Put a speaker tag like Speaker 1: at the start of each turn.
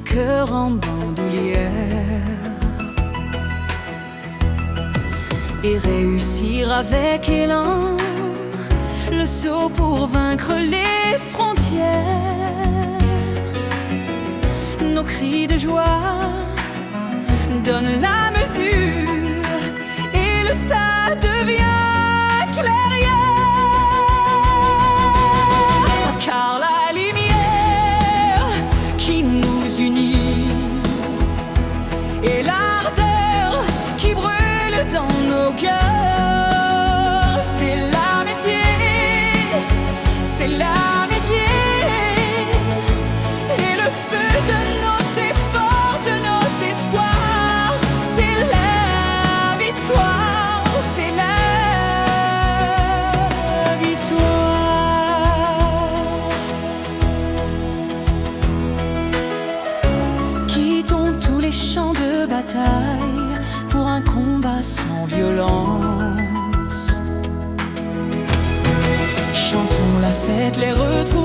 Speaker 1: nos cœurs en bandoulière, et réussir avec élan le saut pour vaincre les frontières. Nos cris de joie donnent la mesure et le stade devient clairière. Car la lumière qui nous unit et l'ardeur qui brûle dans nos cœurs, c'est l'amitié, c'est l'amitié. Et le feu de nos efforts, de nos espoirs, c'est la victoire, c'est la victoire. Quittons tous les champs de bataille pour un combat sans violence. Chantons la fête, les retrouvailles